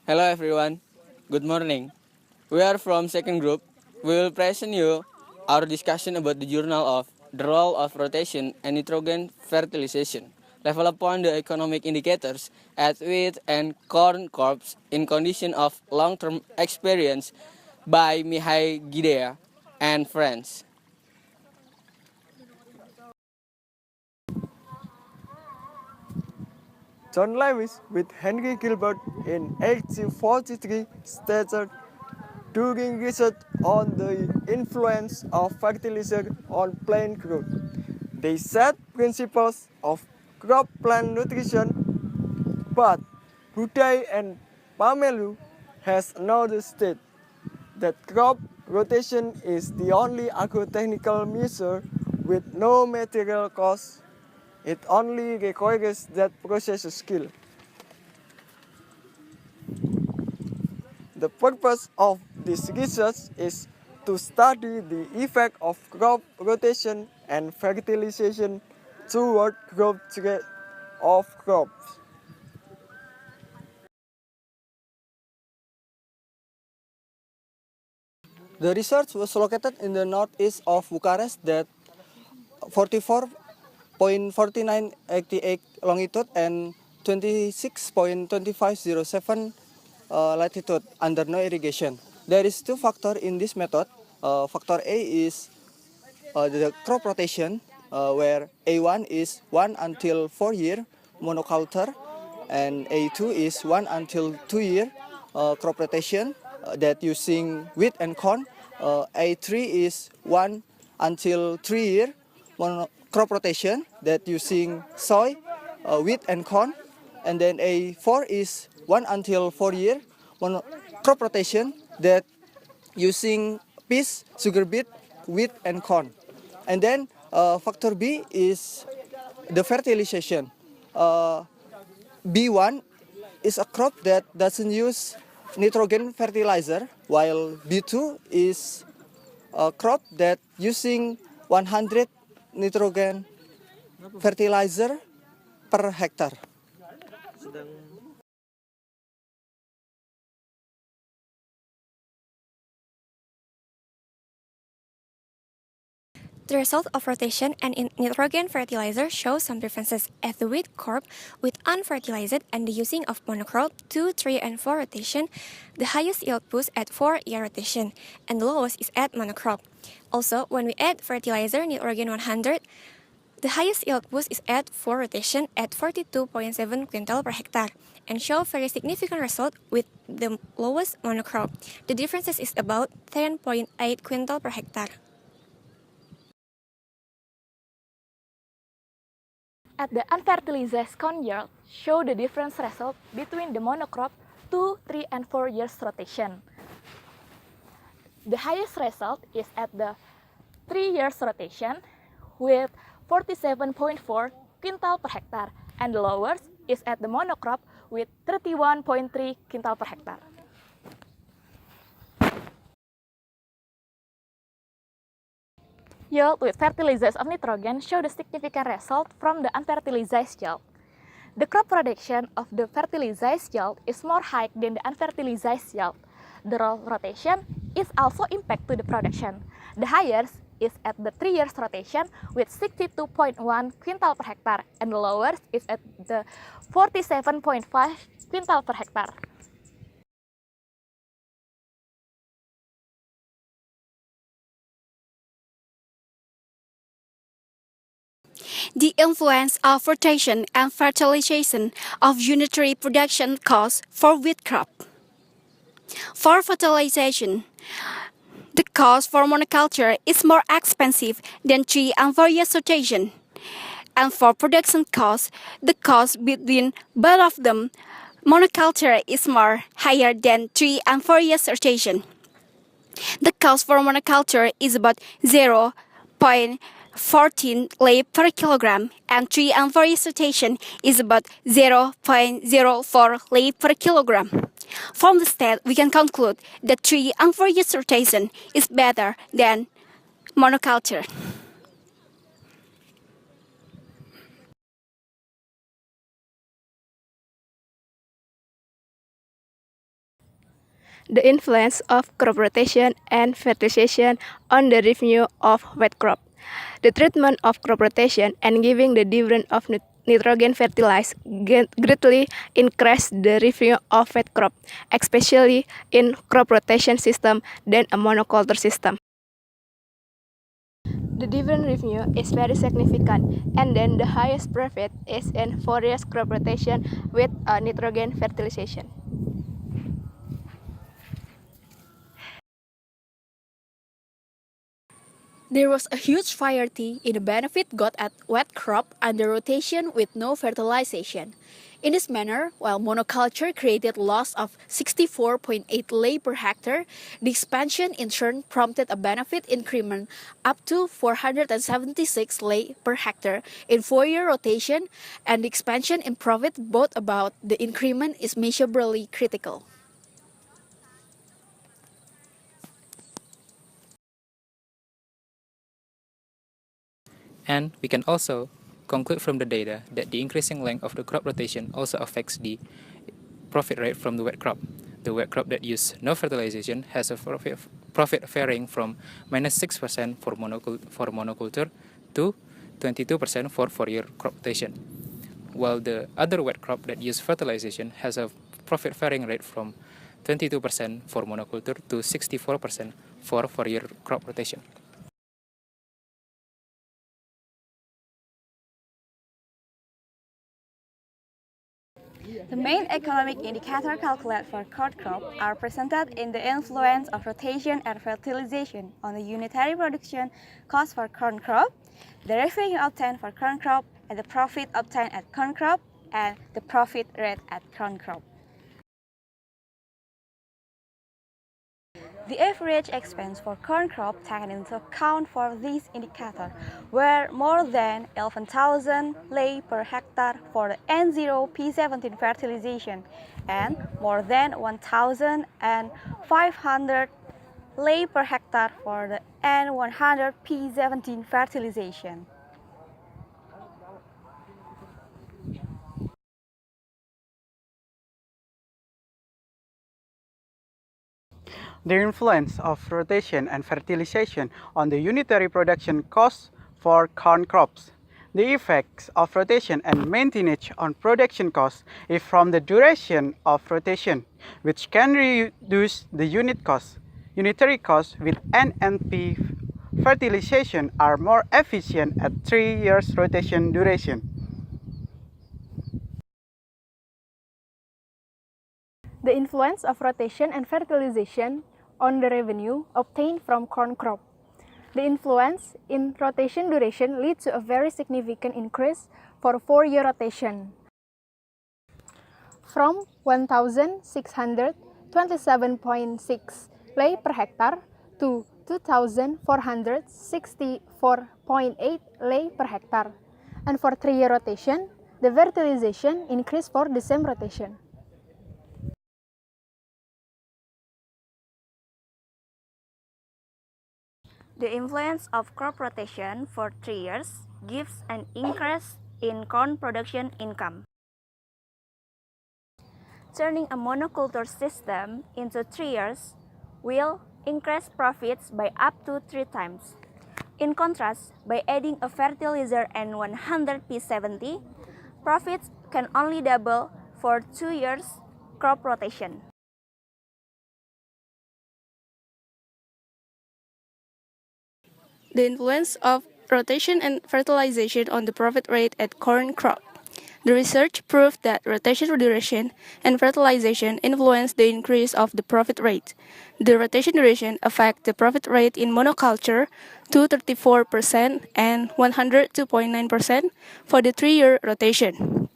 Hello everyone. Good morning. We are from second group. We will present you our discussion about the journal of the role of rotation and nitrogen fertilization, level upon the economic indicators at wheat and corn crops in condition of long-term experience by Mihai Gidea and friends. John Lewis with Henry Gilbert in 1843 stated during research on the influence of fertilizer on plant growth. They set principles of crop plant nutrition, but Buday and Pamelu has another state that crop rotation is the only agrotechnical measure with no material cost. It only requires that process skill. The purpose of this research is to study the effect of crop rotation and fertilization toward growth rate of crops. The research was located in the northeast of Bucharest that 44.4988 longitude and 26.2507 latitude under no irrigation. There is two factors in this method. Factor A is the crop rotation, where A1 is 1 until 4 year monoculture, and A2 is 1 until 2 year crop rotation that using wheat and corn. A3 is 1 until 3 year crop rotation that using soy, wheat and corn, and then A4 is 1 until 4 year crop rotation that using peas, sugar beet, wheat, and corn. And then factor B is the fertilization. B1 is a crop that doesn't use nitrogen fertilizer, while B2 is a crop that using 100 nitrogen fertilizer per hektar. The result of rotation and nitrogen fertilizer shows some differences at the wheat crop with unfertilized and the using of monocrop 2, 3, and 4 rotation. The highest yield was at 4-year rotation, and the lowest is at monocrop. Also, when we add fertilizer nitrogen 100, the highest yield boost is at 4 rotation at 42.7 quintal per hectare and show very significant result with the lowest monocrop. The differences is about 10.8 quintal per hectare. At the unfertilized corn yield show the difference result between the monocrop 2, 3, and 4 years rotation. The highest result is at the 3 years rotation with 47.4 quintal per hectare, and the lowest is at the monocrop with 31.3 quintal per hectare. Yield with fertilizers of nitrogen show the significant result from the unfertilized yield. The crop production of the fertilized yield is more high than the unfertilized yield. The rotation is also impact to the production. The highest is at the 3 years rotation with 62.1 quintal per hectare, and the lowest is at the 47.5 quintal per hectare. The influence of rotation and fertilization of unitary production costs for wheat crop. For fertilization, the cost for monoculture is more expensive than 3 and 4 years rotation. And for production costs, the cost between both of them, monoculture is more higher than 3 and 4 years rotation. The cost for monoculture is about 0.14 lei per kilogram, and 3 and 4 years rotation is about 0.04 lei per kilogram. From the stat, we can conclude that 3 and 4 years rotation is better than monoculture. The influence of crop rotation and fertilization on the revenue of wet crop. The treatment of crop rotation and giving the difference of nitrogen fertilizer greatly increase the revenue of wet crop, especially in crop rotation system than a monoculture system. The dividend revenue is very significant, and then the highest profit is in forest crop rotation with nitrogen fertilization. There was a huge variety in the benefit got at wet crop under rotation with no fertilization. In this manner, while monoculture created loss of 64.8 lei per hectare, the expansion in turn prompted a benefit increment up to 476 lei per hectare in 4-year rotation, and the expansion in profit brought about the increment is measurably critical. And we can also conclude from the data that the increasing length of the crop rotation also affects the profit rate from the wet crop. The wet crop that use no fertilization has a profit varying from -6% for monoculture to 22% for 4-year crop rotation, while the other wet crop that use fertilization has a profit varying rate from 22% for monoculture to 64% for 4-year crop rotation. The main economic indicators calculated for corn crop are presented in the influence of rotation and fertilization on the unitary production cost for corn crop, the revenue obtained for corn crop, and the profit obtained at corn crop, and the profit rate at corn crop. The average expense for corn crop taken into account for this indicator were more than 11,000 lei per hectare for the N0P17 fertilization and more than 1,500 lei per hectare for the N100P17 fertilization. The influence of rotation and fertilization on the unitary production costs for corn crops. The effects of rotation and maintenance on production costs is from the duration of rotation, which can reduce the unitary costs with N and P fertilization are more efficient at 3 years rotation duration. The influence of rotation and fertilization on the revenue obtained from corn crop. The influence in rotation duration leads to a very significant increase for 4-year rotation, from 1,627.6 lei per hectare to 2,464.8 lei per hectare. And for 3-year rotation, the fertilization increased for the same rotation. The influence of crop rotation for 3 years gives an increase in corn production income. Turning a monoculture system into 3 years will increase profits by up to 3 times. In contrast, by adding a fertilizer N100P70, profits can only double for 2 years crop rotation. The influence of rotation and fertilization on the profit rate at corn crop. The research proved that rotation duration and fertilization influence the increase of the profit rate. The rotation duration affects the profit rate in monoculture to 34% and 102.9% for the 3-year rotation.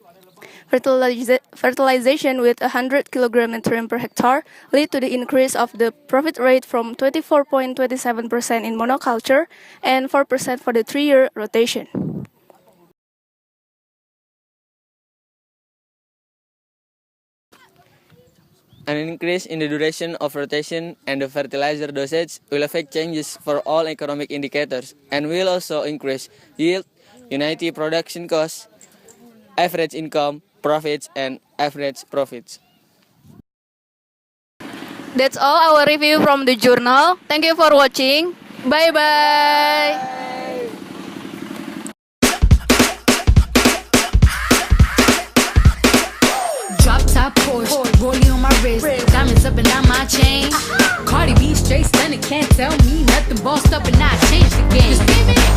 Fertilization with 100 kg nutrient per hectare lead to the increase of the profit rate from 24.27% in monoculture and 4% for the 3-year rotation. An increase in the duration of rotation and the fertilizer dosage will affect changes for all economic indicators and will also increase yield, unity production costs, average income, profits, and average profits. That's all our review from the journal. Thank you for watching. Bye bye. Drop top Porsche, rolling on my wrist, diamonds up and down my chain. Cardi B straight stunning, can't tell me nothing. Bossed up and I changed the game.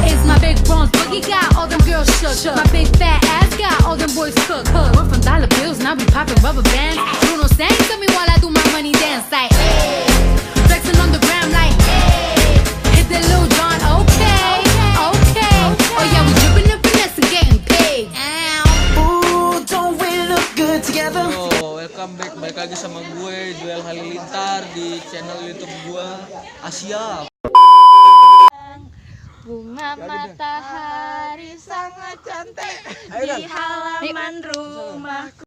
It's my big bronze boogie, got all them girls shook. My big fat ass got all them boys cooked. Went from dollar bills, now we popping rubber bands. Bruno sang to me while I do my money dance like, hey. Flexing on the gram like, hey. Hit that Lil Jon, okay, okay. Oh yeah, we dripping and finesse and getting paid. Ooh, don't we look good together? Welcome back, balik lagi sama gue Joel Halilintar di channel YouTube gue Asia. Bunga matahari sangat cantik di halaman rumahku.